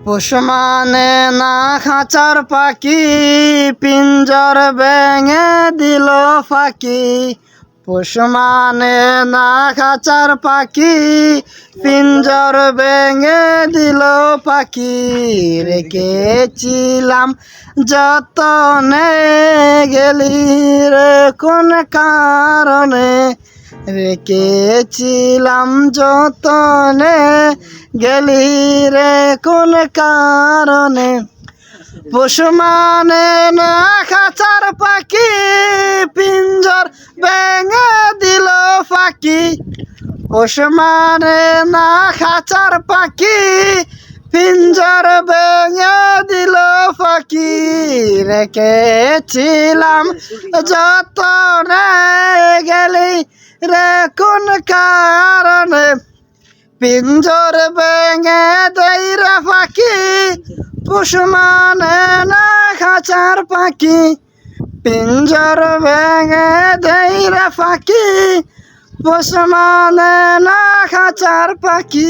পোষ মানে না খাঁচার পাখি, পিঞ্জর ভেঙে দিল ফাঁকি। পোষ মানে না খাঁচার পাখি, পিঞ্জর ভেঙে দিল পাখি। রেখেছিলাম যতনে, গেলি রে কোন কারণে। রেখেছিলাম যতনে, গেলি রে কোন কারণে। পোষ মানে না খাঁচার পাখি, পিঞ্জর ভেঙে দিল ফাঁকি। পোষ মানে না খাঁচার পাখি, পিঞ্জর ভেঙে দিল ফাঁকি। রেখেছিলাম যতনে, গেলি রে কোন কারণে। পিঞ্জর ভেঙে দেই রে ফাঁকি, পোষ মানে না খাঁচার পাখি। পিঞ্জর ভেঙে দেই রে ফাঁকি, পোষ মানে না খাঁচার পাখি।